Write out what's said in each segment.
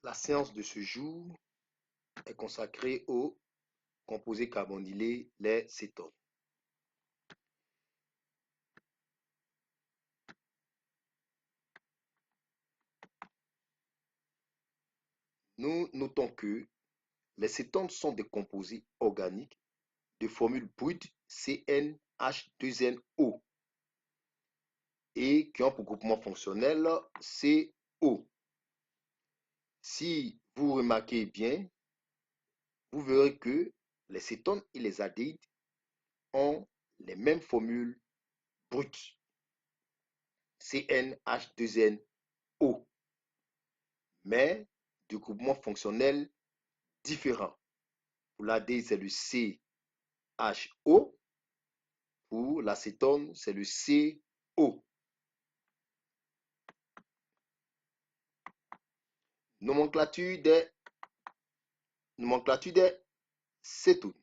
La séance de ce jour est consacrée aux composés carbonylés, les cétones. Nous notons que les cétones sont des composés organiques de formule brute CnH2nO et qui ont pour groupement fonctionnel CO. Si vous remarquez bien, vous verrez que les cétones et les aldéhydes ont les mêmes formules brutes CnH2nO, mais de groupement fonctionnel différent. Pour l'aldéhyde, c'est le CHO. Pour l'acétone, c'est le CO. Nomenclature des cétones.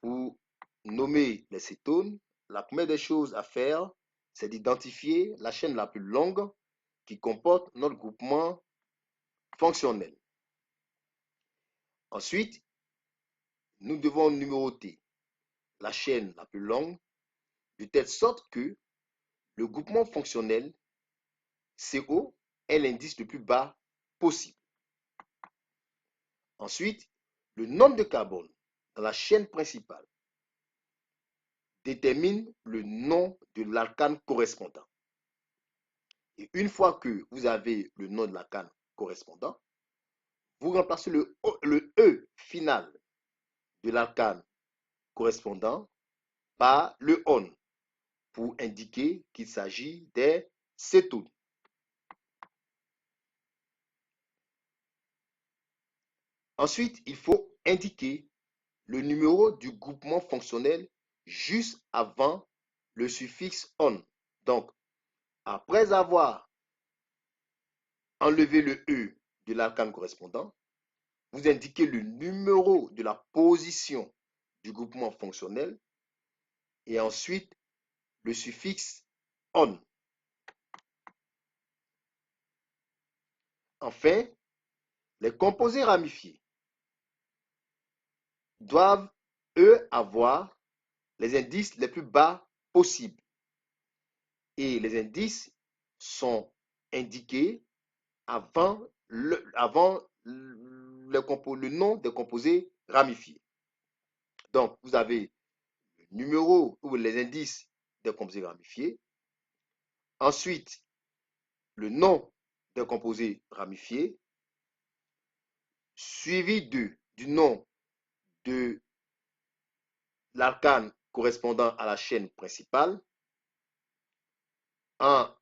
Pour nommer les cétones, la première des choses à faire, c'est d'identifier la chaîne la plus longue qui comporte notre groupement fonctionnel. Ensuite, nous devons numéroter la chaîne la plus longue de telle sorte que le groupement fonctionnel CO est l'indice le plus bas possible. Ensuite, le nombre de carbone dans la chaîne principale détermine le nom de l'alcane correspondant. Et une fois que vous avez le nom de l'alcane correspondant, vous remplacez le E final de l'alcane correspondant par le ON pour indiquer qu'il s'agit des cétones. Ensuite, il faut indiquer le numéro du groupement fonctionnel juste avant le suffixe ON. Donc, après avoir enlevé le E de l'alcane correspondant, vous indiquez le numéro de la position du groupement fonctionnel et ensuite le suffixe ON. Enfin, les composés ramifiés doivent, eux, avoir les indices les plus bas possibles. Et les indices sont indiqués avant le nom des composés ramifiés. Donc, vous avez le numéro ou les indices des composés ramifiés. Ensuite, le nom des composés ramifiés, suivi du nom de l'alcane correspondant à la chaîne principale, en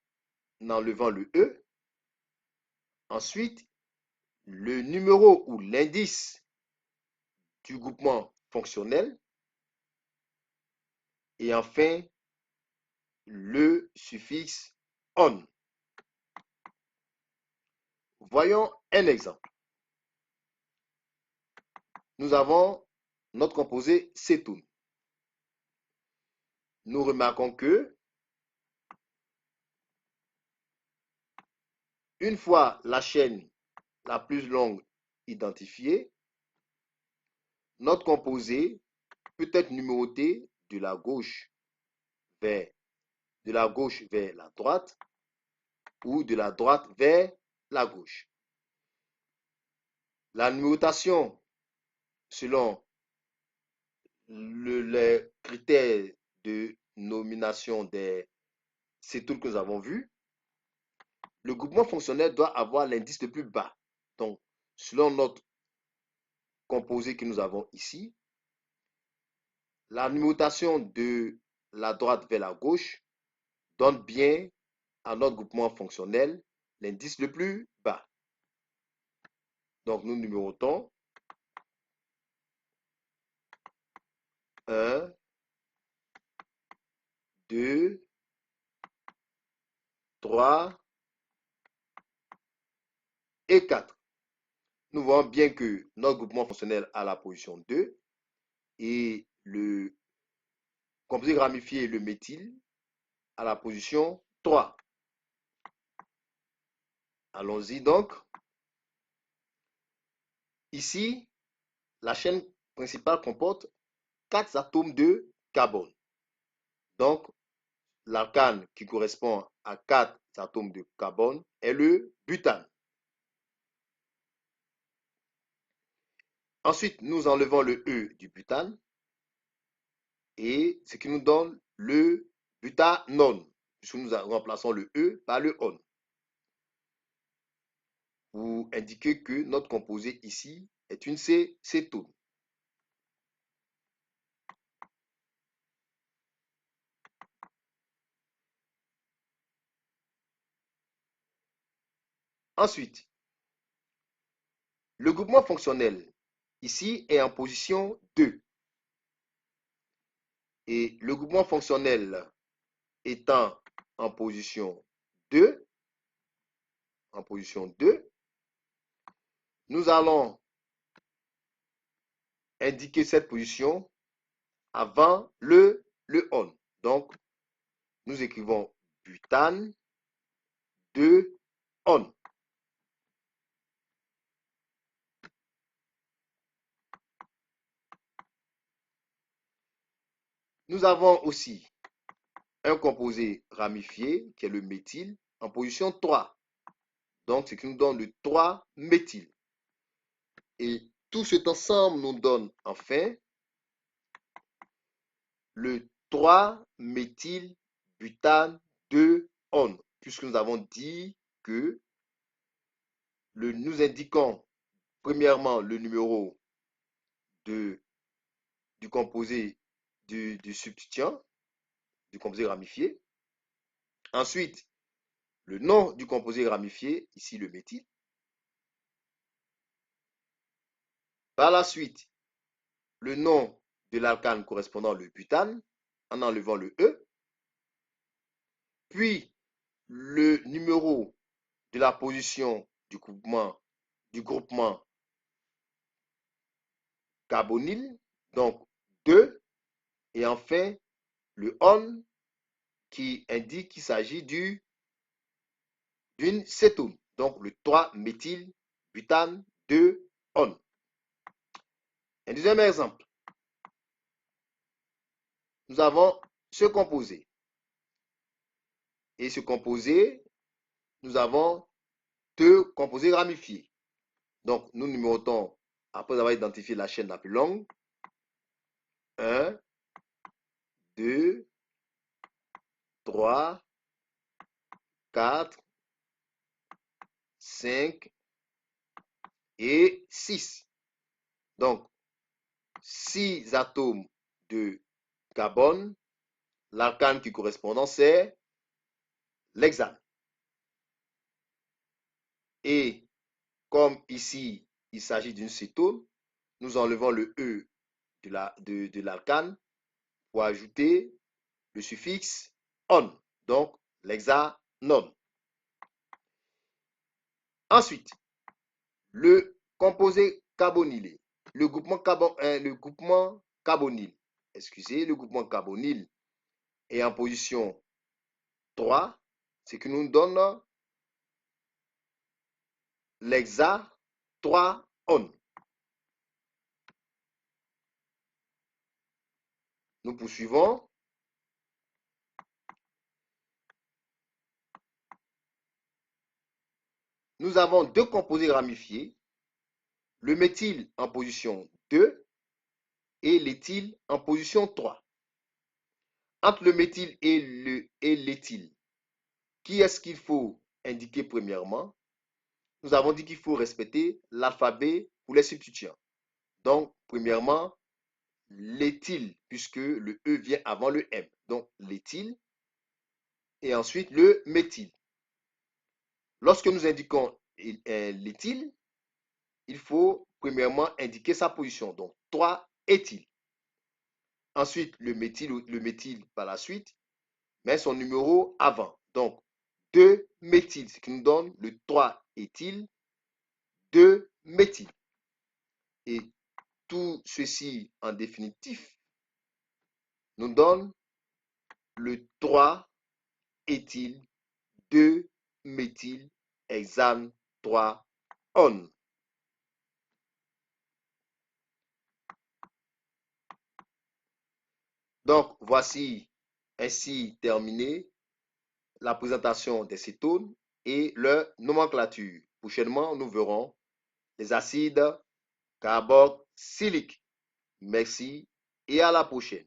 enlevant le E. Ensuite, le numéro ou l'indice du groupement fonctionnel. Et enfin, le suffixe ON. Voyons un exemple. Nous avons notre composé cétone. Nous remarquons que une fois la chaîne la plus longue identifiée, notre composé peut être numéroté de la gauche vers la droite ou de la droite vers la gauche. La numérotation selon les critères de nomination des cétones que nous avons vus, le groupement fonctionnel doit avoir l'indice le plus bas. Donc, selon notre composé que nous avons ici, la numérotation de la droite vers la gauche donne bien à notre groupement fonctionnel l'indice le plus bas. Donc, nous numérotons 1, 2, 3 et 4. Nous voyons bien que notre groupement fonctionnel a la position 2 et le composé ramifié, le méthyle, à la position 3. Allons-y donc. ici, la chaîne principale comporte 4 atomes de carbone. Donc, l'alcane qui correspond à 4 atomes de carbone est le butane. Ensuite, nous enlevons le E du butane et ce qui nous donne le butanone, puisque nous remplaçons le E par le on. Pour indiquer que notre composé ici est une cétone. Ensuite, le groupement fonctionnel ici est en position 2. Et le groupement fonctionnel étant en position 2, nous allons indiquer cette position avant le on. Donc, nous écrivons butane 2 on. Nous avons aussi un composé ramifié qui est le méthyle en position 3. Donc, ce qui nous donne le 3-méthyle. Et tout cet ensemble nous donne enfin le 3-méthylbutane 2-on, puisque nous avons dit que nous indiquons premièrement le numéro du composé du substituant, du composé ramifié. Ensuite, le nom du composé ramifié, ici le méthyle. Par la suite, le nom de l'alcane correspondant au butane, en enlevant le E. Puis, le numéro de la position du groupement carbonyle, donc 2. Et enfin, le on qui indique qu'il s'agit d'une cétone, donc le 3-méthylbutane 2-on. Un deuxième exemple, nous avons ce composé. Et ce composé, nous avons 2 composés ramifiés. Donc, nous numérotons, après avoir identifié la chaîne la plus longue, 1, 2, 3, 4, 5 et 6. Donc, 6 atomes de carbone. L'alcane qui correspond, c'est l'hexane. Et comme ici, il s'agit d'une cétone, nous enlevons le E de l'alcane pour ajouter le suffixe on, donc l'hexanone. Ensuite, le composé carbonylé, le groupement carbonyle, le groupement carbonyle est en position 3, ce qui nous donne l'hexa 3-on. Nous poursuivons. Nous avons 2 composés ramifiés, le méthyle en position 2 et l'éthyle en position 3. Entre le méthyle et l'éthyle, qui est-ce qu'il faut indiquer premièrement? Nous avons dit qu'il faut respecter l'alphabet pour les substituants. Donc, premièrement, l'éthyle, puisque le E vient avant le M. Donc, l'éthyle et ensuite le méthyle. Lorsque nous indiquons l'éthyle, il faut premièrement indiquer sa position. Donc, 3-éthyle. Ensuite, le méthyle par la suite, met son numéro avant. Donc, 2-méthyle, ce qui nous donne le 3-éthyle, 2-méthyle. Et tout ceci en définitif nous donne le 3-éthyle, 2-méthyle, hexane 3-on. Donc, voici ainsi terminé la présentation des cétones et leur nomenclature. Prochainement, nous verrons les acides carboxyliques. Merci et à la prochaine.